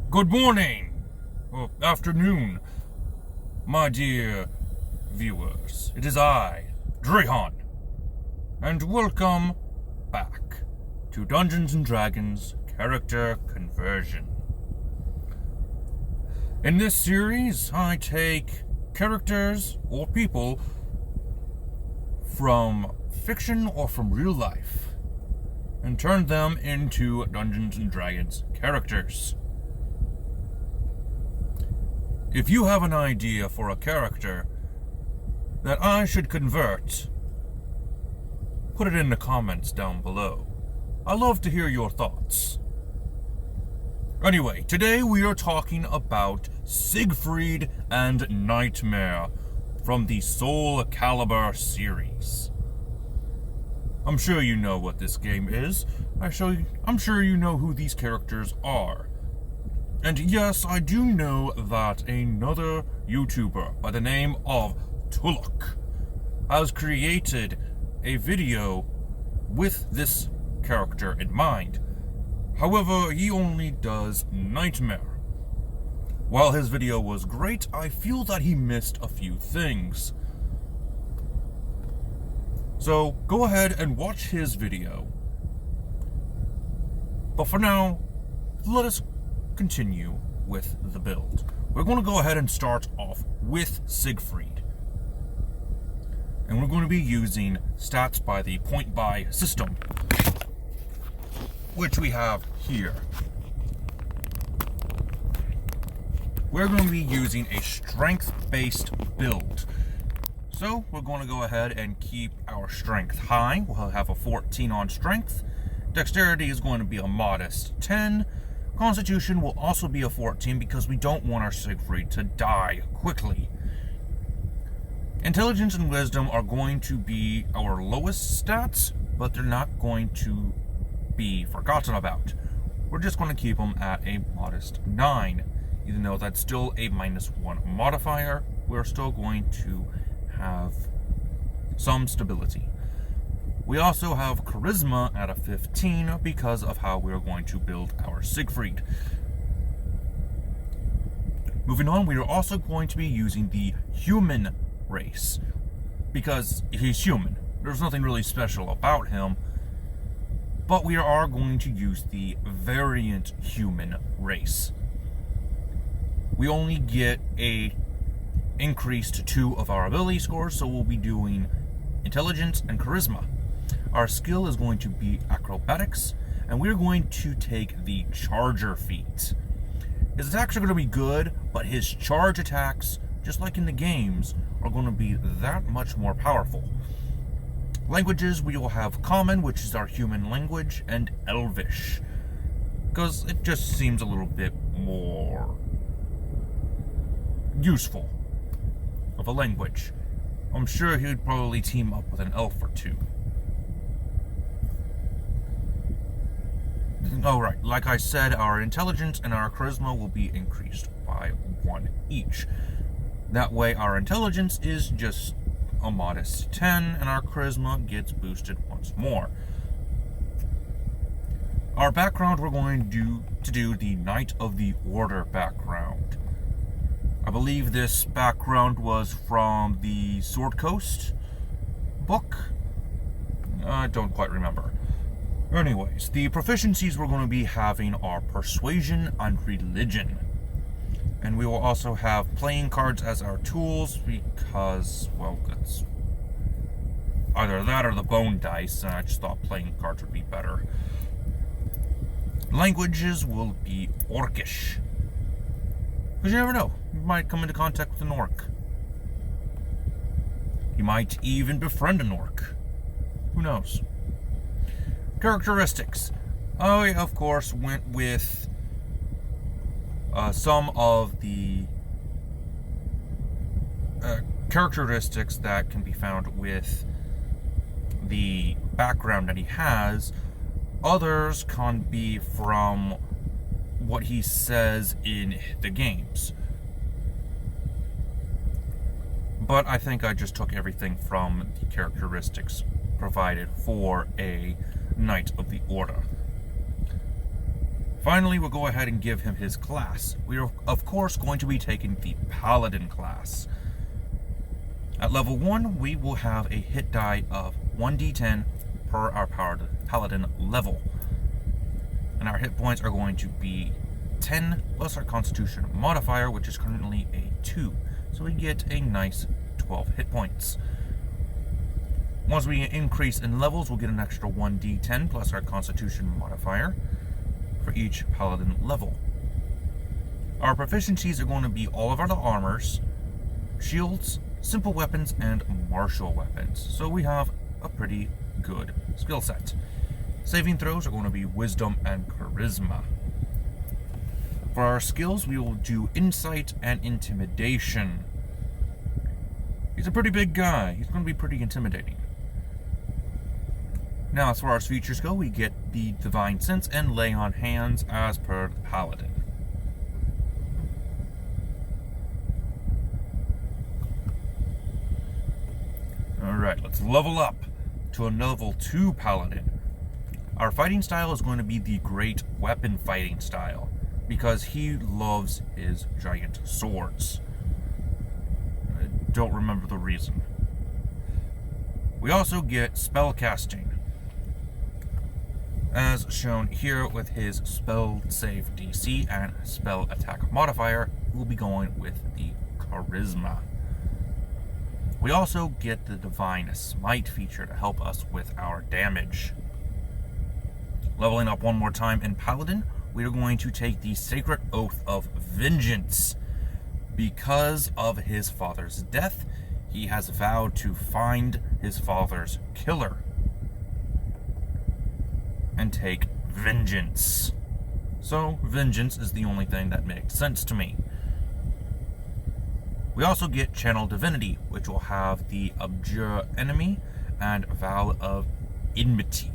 Good morning, or afternoon, my dear viewers. It is I, Drehan, and welcome back to Dungeons & Dragons Character Conversion. In this series, I take characters or people from fiction or from real life and turn them into Dungeons & Dragons characters. If you have an idea for a character that I should convert, put it in the comments down below. I love to hear your thoughts. Anyway, today we are talking about Siegfried and Nightmare from the Soul Calibur series. I'm sure you know what this game is. I'm sure you know who these characters are. And yes, I do know that another YouTuber by the name of Tuluk has created a video with this character in mind. However, he only does Nightmare. While his video was great, I feel that he missed a few things. So, go ahead and watch his video. But for now, let us continue with the build. We're going to go ahead and start off with Siegfried. And we're going to be using stats by the point buy system, which we have here. We're going to be using a strength-based build. So we're going to go ahead and keep our strength high. We'll have a 14 on strength. Dexterity is going to be a modest 10. Constitution will also be a 14 because we don't want our Siegfried to die quickly. Intelligence and Wisdom are going to be our lowest stats, but they're not going to be forgotten about. We're just going to keep them at a modest 9. Even though that's still a -1 modifier, we're still going to have some stability. We also have Charisma at a 15 because of how we're going to build our Siegfried. Moving on, we are also going to be using the human race because he's human. There's nothing really special about him, but we are going to use the variant human race. We only get a increase to 2 of our ability scores, so we'll be doing intelligence and charisma. Our skill is going to be acrobatics, and we're going to take the charger feat. His attacks are going to be good, but his charge attacks, just like in the games, are going to be that much more powerful. Languages, we will have Common, which is our human language, and Elvish, because it just seems a little bit more useful of a language. I'm sure he'd probably team up with an elf or two. Alright, like I said, our intelligence and our charisma will be increased by 1 each. That way our intelligence is just a modest 10, and our charisma gets boosted once more. Our background, we're going to do the Knight of the Order background. I believe this background was from the Sword Coast book. I don't quite remember. Anyways, the proficiencies we're going to be having are Persuasion and Religion. And we will also have playing cards as our tools because, well, that's either that or the bone dice, and I just thought playing cards would be better. Languages will be Orcish. Because you never know, you might come into contact with an orc. You might even befriend an orc. Who knows? Characteristics. I, of course, went with some of the characteristics that can be found with the background that he has. Others can be from what he says in the games. But I think I just took everything from the characteristics provided for a Knight of the Order. Finally, we'll go ahead and give him his class. We are, of course, going to be taking the Paladin class. At level 1, we will have a hit die of 1d10 per our Paladin level. And our hit points are going to be 10 plus our Constitution modifier, which is currently a 2. So we get a nice 12 hit points. Once we increase in levels, we'll get an extra 1d10 plus our Constitution modifier for each Paladin level. Our proficiencies are going to be all of our armors, shields, simple weapons, and martial weapons. So we have a pretty good skill set. Saving throws are going to be Wisdom and Charisma. For our skills, we will do Insight and Intimidation. He's a pretty big guy. He's going to be pretty intimidating. Now, as far as features go, we get the Divine Sense and Lay on Hands as per the Paladin. Alright, let's level up to a level 2 Paladin. Our fighting style is going to be the Great Weapon fighting style, because he loves his giant swords. I don't remember the reason. We also get Spellcasting, as shown here with his Spell Save DC and Spell Attack modifier. We'll be going with the Charisma. We also get the Divine Smite feature to help us with our damage. Leveling up one more time in Paladin, we are going to take the Sacred Oath of Vengeance. Because of his father's death, he has vowed to find his father's killer and take vengeance. So, vengeance is the only thing that makes sense to me. We also get Channel Divinity, which will have the Abjure Enemy and Vow of Enmity.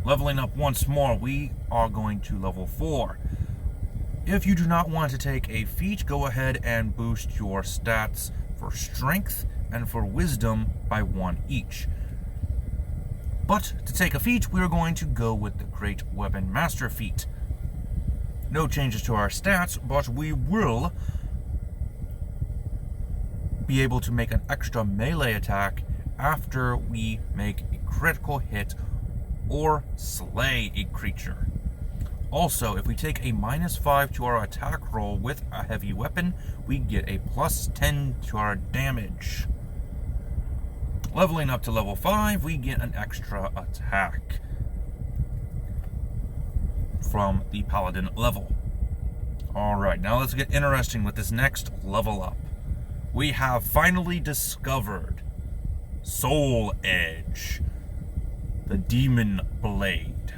Leveling up once more, we are going to level 4. If you do not want to take a feat, go ahead and boost your stats for Strength and for Wisdom by 1 each. But to take a feat, we are going to go with the Great Weapon Master feat. No changes to our stats, but we will be able to make an extra melee attack after we make a critical hit or slay a creature. Also, if we take a -5 to our attack roll with a heavy weapon, we get a +10 to our damage. Leveling up to level 5, we get an extra attack from the Paladin level. Alright, now let's get interesting with this next level up. We have finally discovered Soul Edge, the Demon Blade.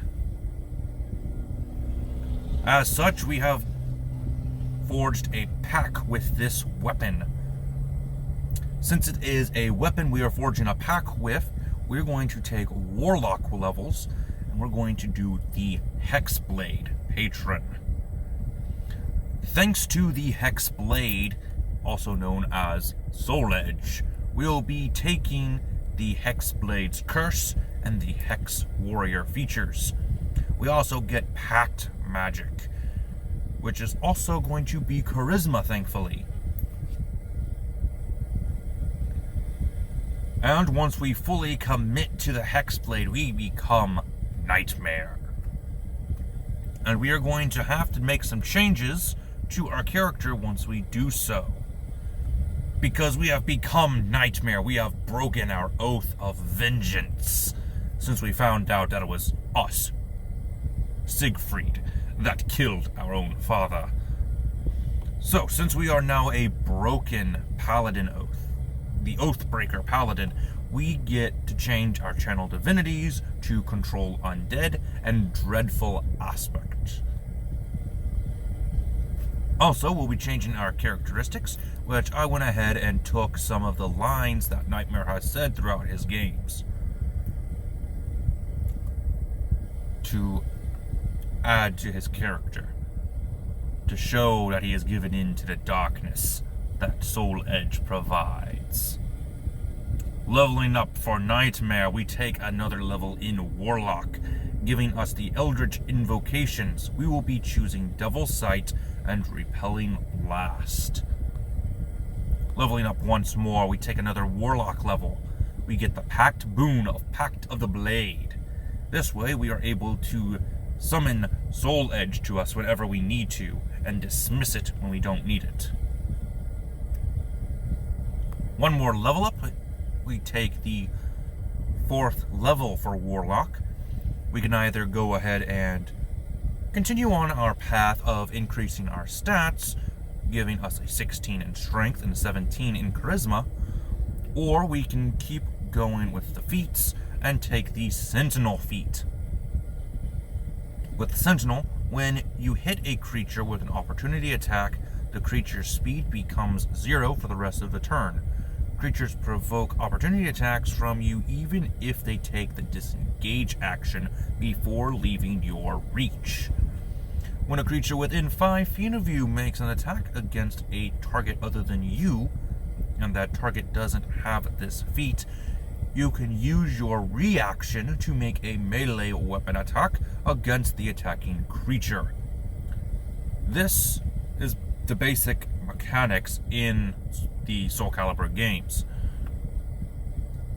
As such, we have forged a pact with this weapon. Since it is a weapon we are forging a pact with, we're going to take Warlock levels, and we're going to do the Hexblade Patron. Thanks to the Hexblade, also known as Soul Edge, we'll be taking the Hexblade's Curse and the Hex Warrior features. We also get Pact Magic, which is also going to be Charisma, thankfully. And once we fully commit to the Hexblade, we become Nightmare. And we are going to have to make some changes to our character once we do so. Because we have become Nightmare, we have broken our oath of vengeance, since we found out that it was us, Siegfried, that killed our own father. So, since we are now a broken Paladin oath, the Oathbreaker Paladin, we get to change our channel divinities to control undead and dreadful aspect. Also, we'll be changing our characteristics, which I went ahead and took some of the lines that Nightmare has said throughout his games to add to his character, to show that he has given in to the darkness that Soul Edge provides. Leveling up for Nightmare, we take another level in Warlock, giving us the Eldritch Invocations. We will be choosing Devil's Sight and Repelling Blast. Leveling up once more, we take another Warlock level. We get the Pact boon of Pact of the Blade. This way we are able to summon Soul Edge to us whenever we need to, and dismiss it when we don't need it. One more level up, we take the 4th level for Warlock. We can either go ahead and continue on our path of increasing our stats, giving us a 16 in Strength and a 17 in Charisma, or we can keep going with the feats and take the Sentinel feat. With the Sentinel, when you hit a creature with an opportunity attack, the creature's speed becomes 0 for the rest of the turn. Creatures provoke opportunity attacks from you even if they take the disengage action before leaving your reach. When a creature within 5 feet of you makes an attack against a target other than you, and that target doesn't have this feat, you can use your reaction to make a melee weapon attack against the attacking creature. This is the basic mechanics in the Soul Calibur games.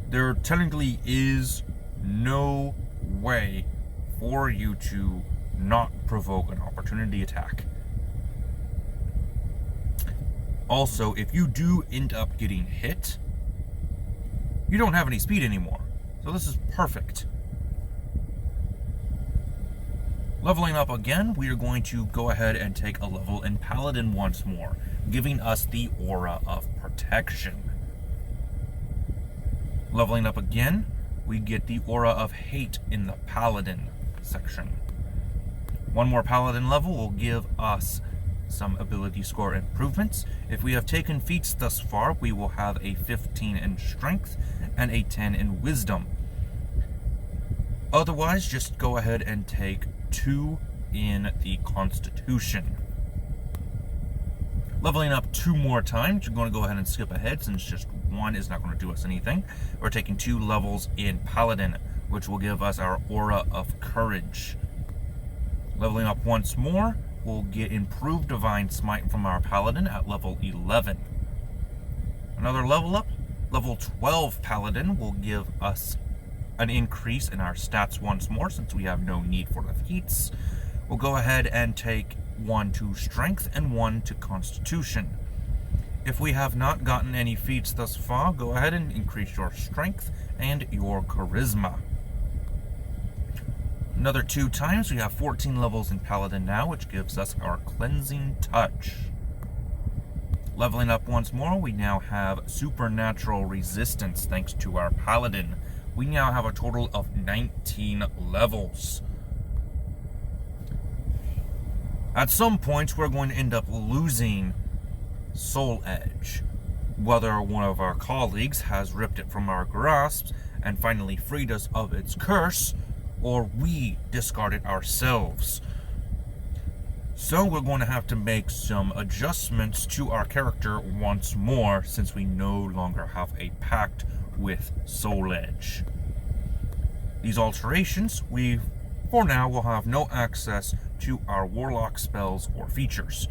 There technically is no way for you to not provoke an opportunity attack. Also, if you do end up getting hit, you don't have any speed anymore. So this is perfect. Leveling up again, we are going to go ahead and take a level in Paladin once more, giving us the Aura of Protection. Leveling up again, we get the Aura of Hate in the Paladin section. One more Paladin level will give us some ability score improvements. If we have taken feats thus far, we will have a 15 in Strength and a 10 in Wisdom. Otherwise, just go ahead and take 2 in the Constitution. Leveling up 2 more times, you're going to go ahead and skip ahead since just 1 is not going to do us anything. We're taking 2 levels in Paladin, which will give us our Aura of Courage. Leveling up once more, we'll get improved Divine Smite from our Paladin at level 11. Another level up, level 12 Paladin will give us an increase in our stats once more since we have no need for the feats. We'll go ahead and take 1 to Strength and 1 to Constitution. If we have not gotten any feats thus far, go ahead and increase your Strength and your Charisma. Another 2 times, we have 14 levels in Paladin now, which gives us our Cleansing Touch. Leveling up once more, we now have Supernatural Resistance thanks to our Paladin. We now have a total of 19 levels. At some points, we're going to end up losing Soul Edge. Whether one of our colleagues has ripped it from our grasps and finally freed us of its curse, or we discard it ourselves. So we're going to have to make some adjustments to our character once more since we no longer have a pact with Soul Edge. These alterations, we for now will have no access to our Warlock spells or features.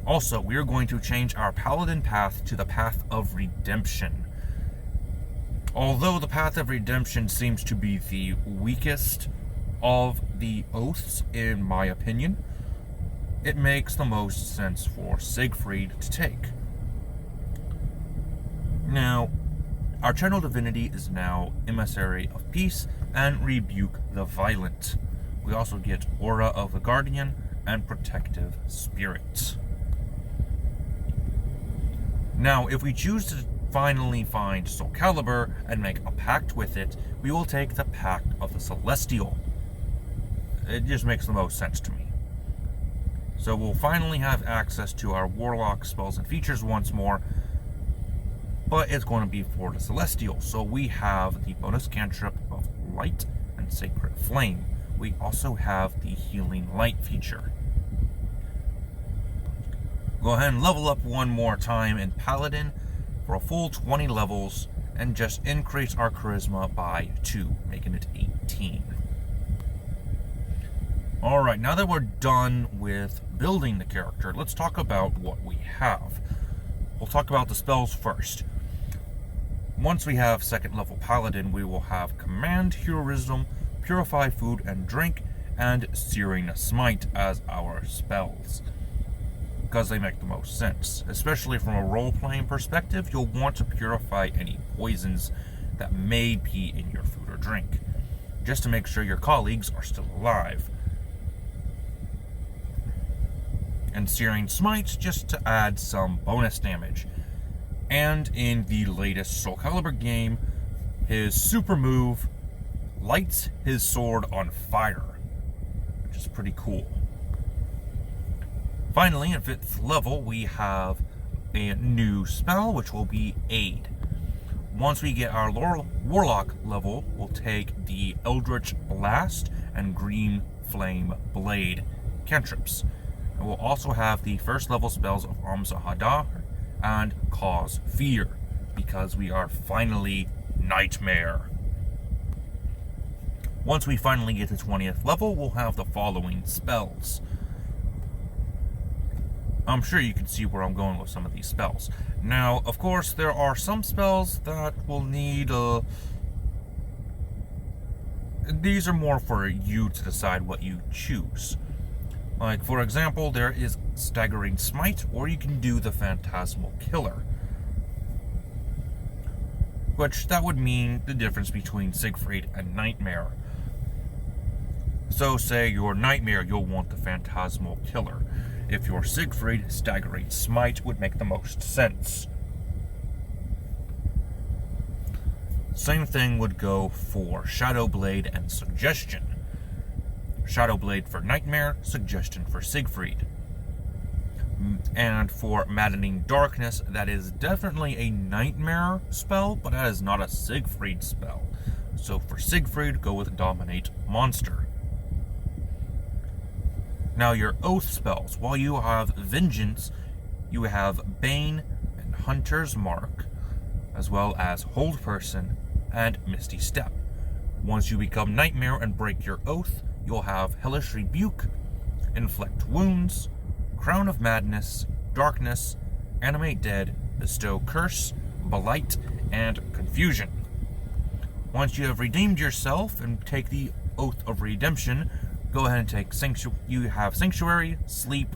Also, we are going to change our Paladin path to the Path of Redemption. Although the Path of Redemption seems to be the weakest of the oaths, in my opinion, it makes the most sense for Siegfried to take. Now, our channel divinity is now Emissary of Peace and Rebuke the Violent. We also get Aura of the Guardian and Protective Spirit. Now, if we choose to finally find Soul Calibur and make a pact with it, we will take the Pact of the Celestial. It just makes the most sense to me. So we'll finally have access to our Warlock spells and features once more, but it's going to be for the Celestial. So we have the bonus cantrip of Light and Sacred Flame. We also have the Healing Light feature. Go ahead and level up one more time in Paladin for a full 20 levels and just increase our Charisma by 2, making it 18. Alright, now that we're done with building the character, let's talk about what we have. We'll talk about the spells first. Once we have 2nd level Paladin, we will have Command, Heroism, Purify Food and Drink, and Searing Smite as our spells, because they make the most sense. Especially from a role-playing perspective, you'll want to purify any poisons that may be in your food or drink, just to make sure your colleagues are still alive. And Searing Smite just to add some bonus damage. And in the latest Soul Calibur game, his super move lights his sword on fire, which is pretty cool. Finally, at 5th level, we have a new spell, which will be Aid. Once we get our Warlock level, we'll take the Eldritch Blast and Green Flame Blade cantrips. And we'll also have the 1st level spells of Amza Hadar and Cause Fear, because we are finally Nightmare. Once we finally get to 20th level, we'll have the following spells. I'm sure you can see where I'm going with some of these spells. Now, of course, there are some spells that will need these are more for you to decide what you choose. Like, for example, there is Staggering Smite, or you can do the Phantasmal Killer. Which, that would mean the difference between Siegfried and Nightmare. So, say you're Nightmare, you'll want the Phantasmal Killer. If you're Siegfried, Staggering Smite would make the most sense. Same thing would go for Shadow Blade and Suggestion. Shadow Blade for Nightmare, Suggestion for Siegfried. And for Maddening Darkness, that is definitely a Nightmare spell, but that is not a Siegfried spell. So for Siegfried, go with Dominate Monster. Now your Oath spells, while you have Vengeance, you have Bane and Hunter's Mark, as well as Hold Person and Misty Step. Once you become Nightmare and break your Oath, you'll have Hellish Rebuke, Inflict Wounds, Crown of Madness, Darkness, Animate Dead, Bestow Curse, Blight, and Confusion. Once you have redeemed yourself and take the Oath of Redemption, go ahead and take you have Sanctuary, Sleep,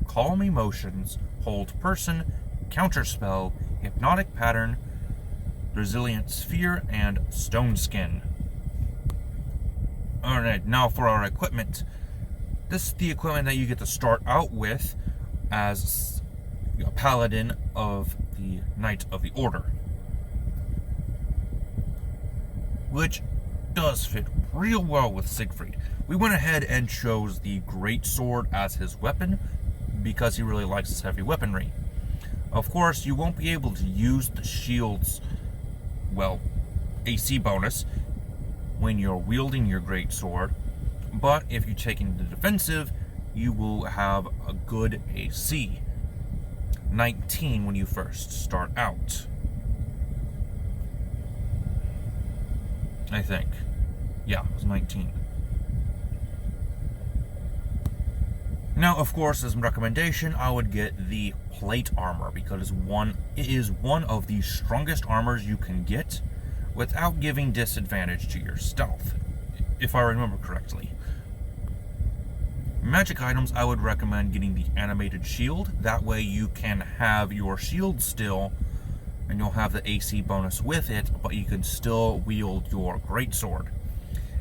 Calm Emotions, Hold Person, Counterspell, Hypnotic Pattern, Resilient Sphere, and Stone Skin. Alright, now for our equipment. This is the equipment that you get to start out with as a Paladin of the Knight of the Order, which does fit real well with Siegfried. We went ahead and chose the Great Sword as his weapon because he really likes his heavy weaponry. Of course, you won't be able to use the shield's, well, AC bonus when you're wielding your Great Sword, but if you're taking the defensive, you will have a good AC. 19 when you first start out, I think. Yeah, it was 19. Now, of course, as a recommendation, I would get the plate armor because it is one of the strongest armors you can get without giving disadvantage to your stealth, if I remember correctly. Magic items, I would recommend getting the animated shield. That way you can have your shield still, and you'll have the AC bonus with it, but you can still wield your greatsword.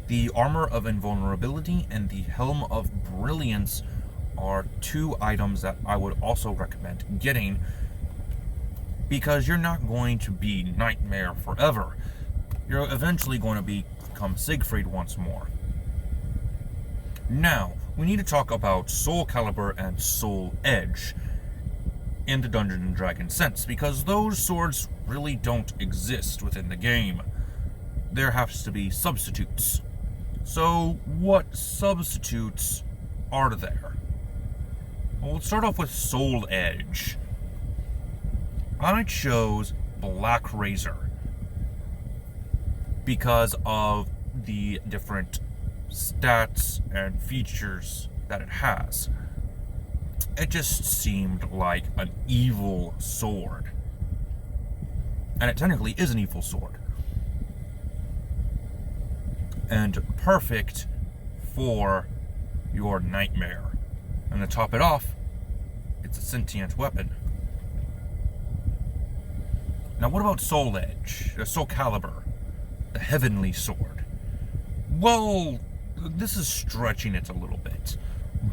The Armor of Invulnerability and the Helm of Brilliance are 2 items that I would also recommend getting, because you're not going to be Nightmare forever. You're eventually going to become Siegfried once more. Now, we need to talk about Soul Calibur and Soul Edge in the Dungeons & Dragons sense, because those swords really don't exist within the game. There has to be substitutes. So, what substitutes are there? Well, let's start off with Soul Edge. I chose Blackrazor because of the different stats and features that it has. It just seemed like an evil sword. And it technically is an evil sword. And perfect for your nightmare. And to top it off, it's a sentient weapon. Now what about Soul Edge, Soul Calibur, the heavenly sword? Well, this is stretching it a little bit,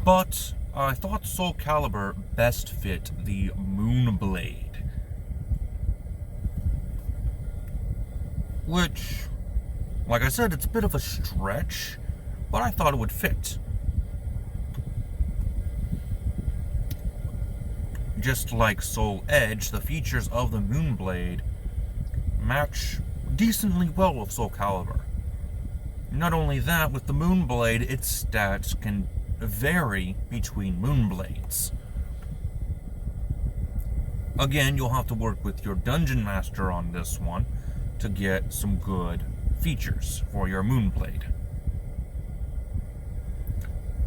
but I thought Soul Calibur best fit the Moonblade. Which, like I said, it's a bit of a stretch, but I thought it would fit. Just like Soul Edge, the features of the Moonblade match decently well with Soul Calibur. Not only that, with the Moonblade, its stats can vary between Moonblades. Again, you'll have to work with your Dungeon Master on this one to get some good features for your Moonblade.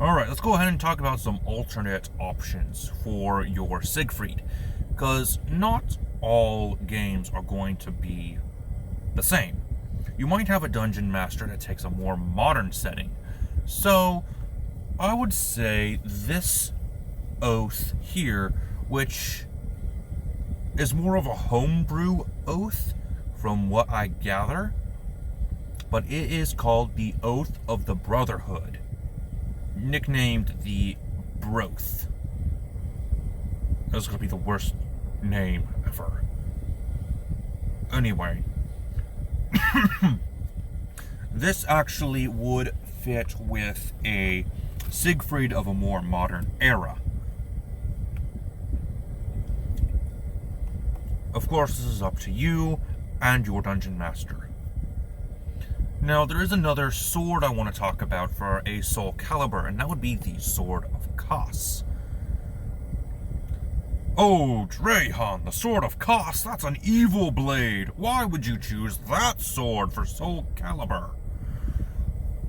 Alright, let's go ahead and talk about some alternate options for your Siegfried, because not all games are going to be the same. You might have a Dungeon Master that takes a more modern setting, so I would say this oath here, which is more of a homebrew oath from what I gather, but it is called the Oath of the Brotherhood, nicknamed the Broth. That's going to be the worst name ever. Anyway, this actually would fit with a Siegfried of a more modern era. Of course, this is up to you and your Dungeon Master. Now, there is another sword I want to talk about for a Soul Calibur, and that would be the Sword of Kos. Oh, Drayhan, the Sword of Kos, that's an evil blade. Why would you choose that sword for Soul Calibur?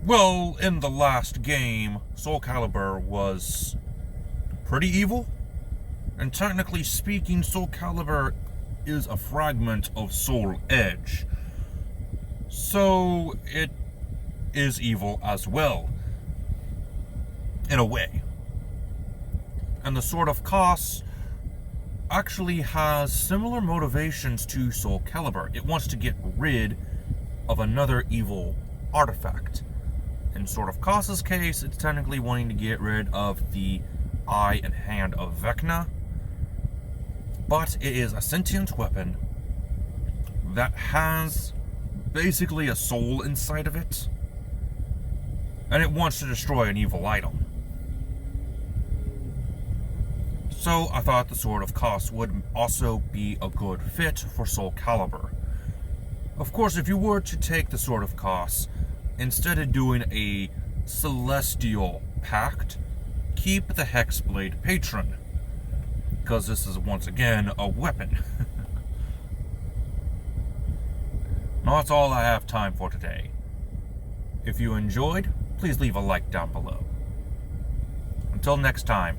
Well, in the last game, Soul Calibur was pretty evil. And technically speaking, Soul Calibur is a fragment of Soul Edge. So, it is evil as well, in a way. And the Sword of Kos actually has similar motivations to Soul Calibur. It wants to get rid of another evil artifact. In Sword of Kos's case, it's technically wanting to get rid of the eye and hand of Vecna, but it is a sentient weapon that has basically a soul inside of it, and it wants to destroy an evil item. So I thought the Sword of Kos would also be a good fit for Soul Calibur. Of course, if you were to take the Sword of Kos, instead of doing a Celestial Pact, keep the Hexblade Patron, because this is once again a weapon. Now that's all I have time for today. If you enjoyed, please leave a like down below. Until next time,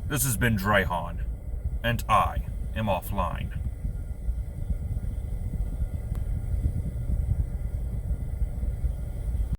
this has been Drayhan, and I am offline.